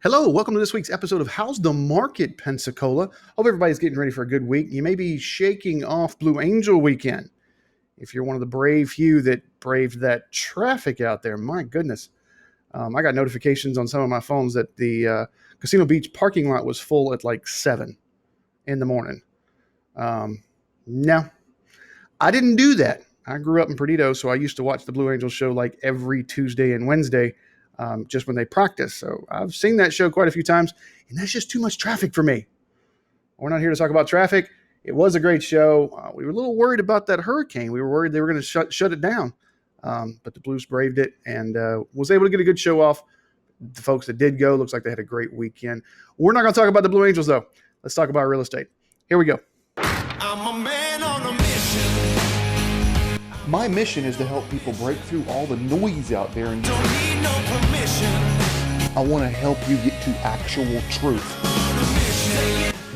Hello, welcome to this week's episode of How's the Market, Pensacola. Hope everybody's getting ready for a good week. You may be shaking off Blue Angel weekend. If you're one of the brave few that braved that traffic out there, my goodness. I got notifications on some of my phones that the Casino Beach parking lot was full at like 7 in the morning. No, I didn't do that. I grew up in Perdido, so I used to watch the Blue Angels show like every Tuesday and Wednesday. Just when they practice. So I've seen that show quite a few times, and that's just too much traffic for me. We're not here to talk about traffic. It was a great show. We were a little worried about that hurricane. We were worried they were going to shut it down, but the Blues braved it and was able to get a good show off. The folks that did go, looks like they had a great weekend. We're not going to talk about the Blue Angels, though. Let's talk about real estate. Here we go. I'm a man on a mission. My mission is to help people break through all the noise out there and Don't need no permission. I want to help you get to actual truth.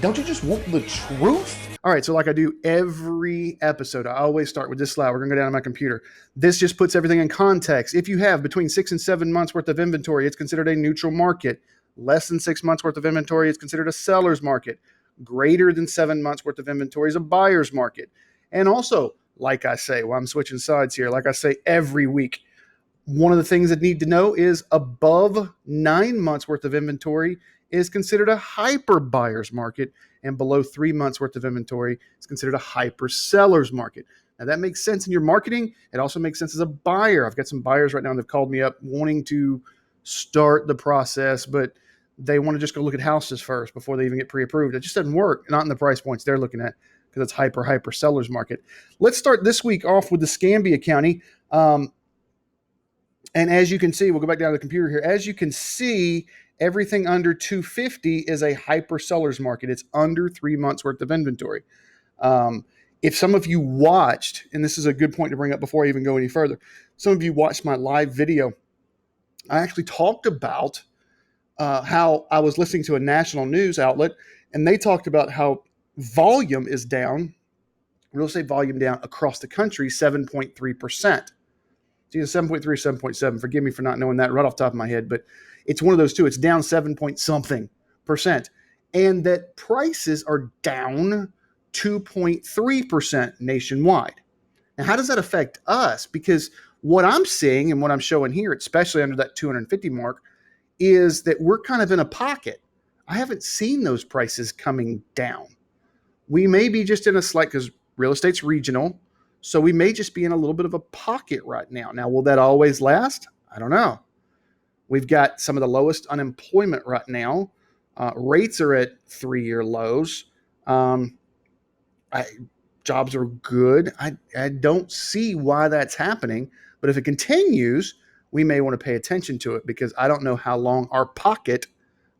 Don't you just want the truth? All right, so like I do every episode, I always start with this slide. We're going to go down to my computer. This just puts everything in context. If you have between 6 and 7 months worth of inventory, it's considered a neutral market. Less than 6 months worth of inventory, it's considered a seller's market. Greater than 7 months worth of inventory is a buyer's market. And also, like I say, I'm switching sides here. Like I say every week, one of the things that need to know is above 9 months worth of inventory is considered a hyper buyer's market, and below 3 months worth of inventory is considered a hyper seller's market. Now that makes sense in your marketing. It also makes sense as a buyer. I've got some buyers right now that have called me up wanting to start the process, but they want to just go look at houses first before they even get pre-approved. It just doesn't work, not in the price points they're looking at, because it's hyper seller's market. Let's start this week off with the Escambia County. And as you can see, we'll go back down to the computer here. As you can see, everything under 250 is a hyper seller's market. It's under 3 months worth of inventory. If some of you watched, and this is a good point to bring up before I even go any further, some of you watched my live video. I actually talked about how I was listening to a national news outlet, and they talked about how volume is down, real estate volume down across the country, 7.3%. It's either 7.3 or 7.7. Forgive me for not knowing that right off the top of my head, but it's one of those two. It's down 7 point something percent. And that prices are down 2.3% nationwide. Now, how does that affect us? Because what I'm seeing and what I'm showing here, especially under that 250 mark, is that we're kind of in a pocket. I haven't seen those prices coming down. We may be just in a slight, because real estate's regional, so we may just be in a little bit of a pocket right now. Now, will that always last? I don't know. We've got some of the lowest unemployment right now. Rates are at 3-year lows. Jobs are good. I don't see why that's happening, but if it continues, we may want to pay attention to it, because I don't know how long our pocket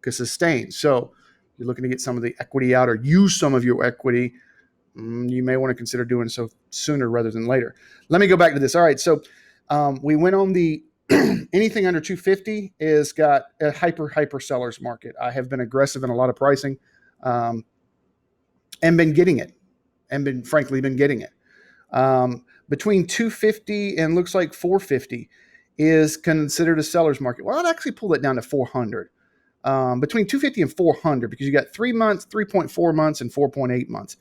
could sustain. So you're looking to get some of the equity out or use some of your equity, you may want to consider doing so sooner rather than later. Let me go back to this. All right, so we went on the anything under 250 is got a hyper seller's market. I have been aggressive in a lot of pricing and been getting it, and frankly been getting it. Between 250 and looks like 450 is considered a seller's market. Well, I'd actually pull that down to 400. Between 250 and 400, because you got 3 months, 3.4 months, and 4.8 months.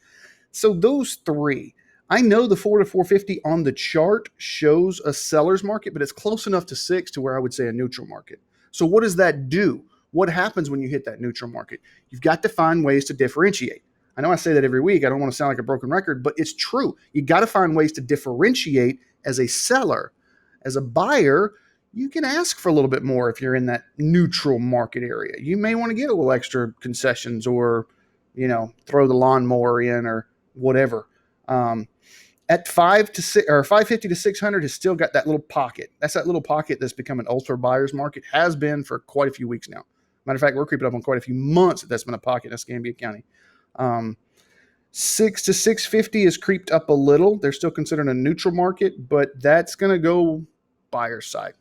So those three, I know the 4 to 450 on the chart shows a seller's market, but it's close enough to 6 to where I would say a neutral market. So what does that do? What happens when you hit that neutral market? You've got to find ways to differentiate. I know I say that every week. I don't want to sound like a broken record, but it's true. You got to find ways to differentiate as a seller. As a buyer, you can ask for a little bit more if you're in that neutral market area. You may want to get a little extra concessions, or, throw the lawnmower in or whatever. At 550 to 600 has still got that little pocket. That's that little pocket that's become an ultra buyer's market, has been for quite a few weeks now. Matter of fact, we're creeping up on quite a few months that's been a pocket in Escambia County. 6 to 650 has creeped up a little. They're still considered a neutral market, but that's going to go buyer's side.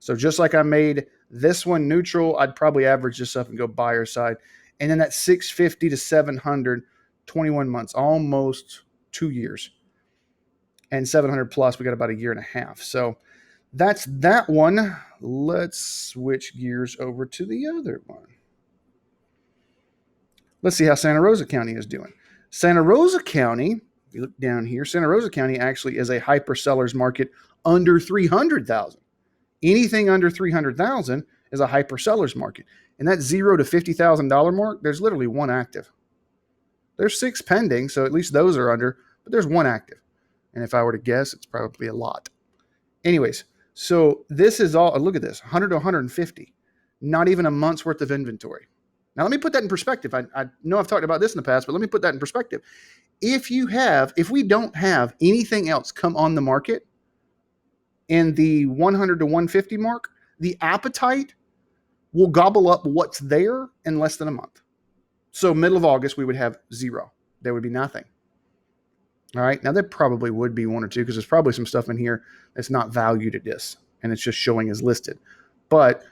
So just like I made this one neutral, I'd probably average this up and go buyer's side. And then that 650 to 700, 21 months, almost 2 years. And 700 plus, we got about a year and a half. So that's that one. Let's switch gears over to the other one. Let's see how Santa Rosa County is doing. Santa Rosa County, if you look down here, Santa Rosa County actually is a hyper seller's market under 300,000. Anything under 300,000 is a hyper seller's market. And that $0 to $50,000 mark, there's literally one active. There's 6 pending, so at least those are under, but there's one active. And if I were to guess, it's probably a lot. Anyways, so this is all, look at this, 100 to 150. Not even a month's worth of inventory. Now, let me put that in perspective. I know I've talked about this in the past, but let me put that in perspective. If we don't have anything else come on the market in the 100 to 150 mark, the appetite will gobble up what's there in less than a month. So middle of August, we would have 0. There would be nothing. All right. Now, there probably would be 1 or 2 because there's probably some stuff in here that's not valued at this and it's just showing as listed. But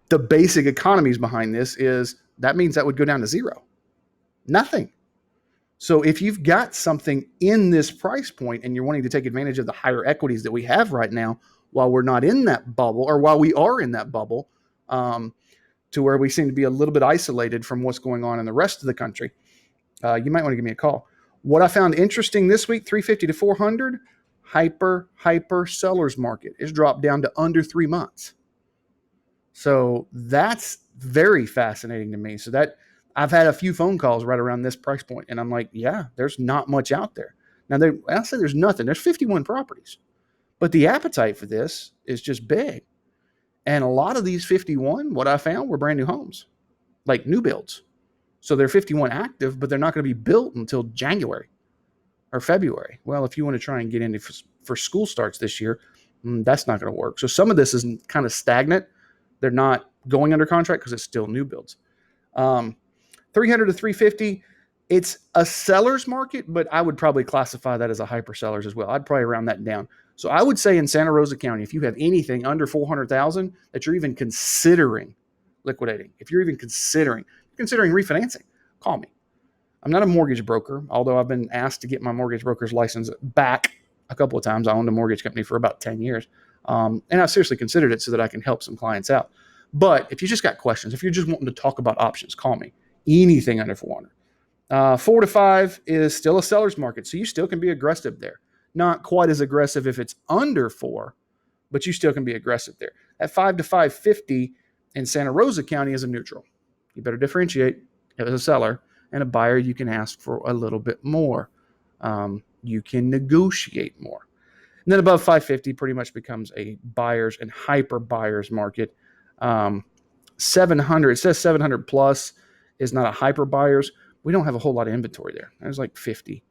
the basic economies behind this is that means that would go down to 0. Nothing. So if you've got something in this price point and you're wanting to take advantage of the higher equities that we have right now while we're not in that bubble, or while we are in that bubble, to where we seem to be a little bit isolated from what's going on in the rest of the country, you might want to give me a call. What I found interesting this week, 350 to 400, hyper seller's market is dropped down to under 3 months. So that's very fascinating to me. So that I've had a few phone calls right around this price point, and I'm like, yeah, there's not much out there. Now, I'll say there's nothing. There's 51 properties, but the appetite for this is just big. And a lot of these 51, what I found, were brand new homes, like new builds. So they're 51 active, but they're not going to be built until January or February. Well, if you want to try and get into for school starts this year, that's not going to work. So some of this is kind of stagnant. They're not going under contract because it's still new builds. 300 to 350, it's a seller's market, but I would probably classify that as a hyper sellers as well. I'd probably round that down. So I would say in Santa Rosa County, if you have anything under 400,000 that you're even considering liquidating, if you're even considering refinancing, call me. I'm not a mortgage broker, although I've been asked to get my mortgage broker's license back a couple of times. I owned a mortgage company for about 10 years. And I've seriously considered it so that I can help some clients out. But if you just got questions, if you're just wanting to talk about options, call me. Anything under 400. 4 to 5 is still a seller's market, so you still can be aggressive there. Not quite as aggressive if it's under 4, but you still can be aggressive there. At 5 to 550 in Santa Rosa County is a neutral. You better differentiate. As a seller and a buyer, you can ask for a little bit more. You can negotiate more. And then above 550 pretty much becomes a buyer's and hyper buyer's market. 700, it says 700 plus is not a hyper buyer's. We don't have a whole lot of inventory there. There's like 50.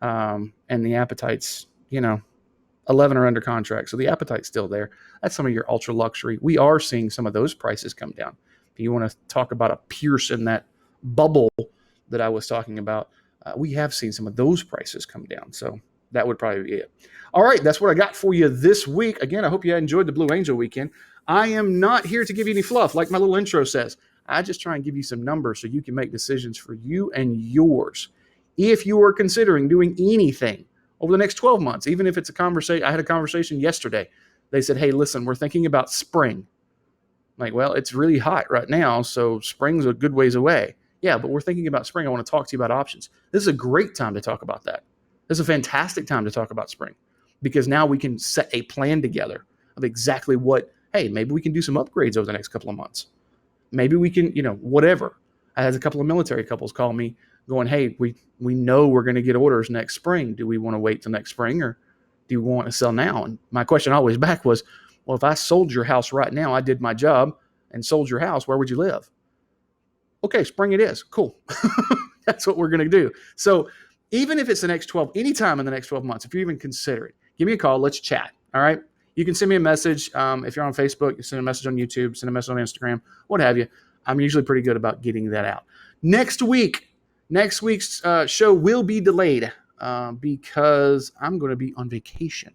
And the appetite's, 11 are under contract. So the appetite's still there. That's some of your ultra luxury. We are seeing some of those prices come down. If you want to talk about a pierce in that bubble that I was talking about, we have seen some of those prices come down. So that would probably be it. All right, that's what I got for you this week. Again, I hope you enjoyed the Blue Angel weekend. I am not here to give you any fluff, like my little intro says. I just try and give you some numbers so you can make decisions for you and yours. If you are considering doing anything over the next 12 months, even if it's a conversation, I had a conversation yesterday. They said, hey, listen, we're thinking about spring. Like, well, it's really hot right now, so spring's a good ways away. Yeah, but we're thinking about spring. I want to talk to you about options. This is a great time to talk about that. This is a fantastic time to talk about spring because now we can set a plan together of exactly what, hey, maybe we can do some upgrades over the next couple of months. Maybe we can, whatever. I had a couple of military couples call me going, hey, we know we're going to get orders next spring. Do we want to wait till next spring or do you want to sell now? And my question always back was, well, if I sold your house right now, I did my job and sold your house, where would you live? Okay, spring it is. Cool. That's what we're going to do. So even if it's the next 12, anytime in the next 12 months, if you even consider it, give me a call. Let's chat. All right. You can send me a message. If you're on Facebook, you send a message on YouTube, send a message on Instagram, what have you. I'm usually pretty good about getting that out. Next week's show will be delayed because I'm going to be on vacation.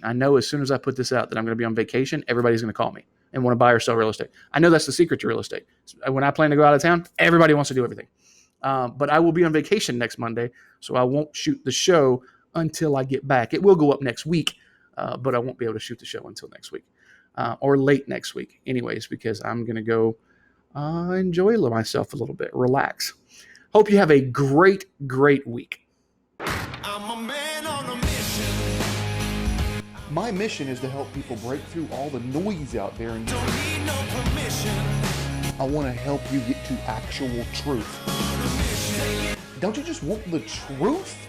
I know as soon as I put this out that I'm going to be on vacation, everybody's going to call me and want to buy or sell real estate. I know that's the secret to real estate. When I plan to go out of town, everybody wants to do everything. But I will be on vacation next Monday, so I won't shoot the show until I get back. It will go up next week, but I won't be able to shoot the show until next week or late next week anyways, because I'm going to go enjoy myself a little bit, relax. Hope you have a great, great week. I'm a man on a mission. My mission is to help people break through all the noise out there, and Don't need no permission. I want to help you get to actual truth. Don't you just want the truth?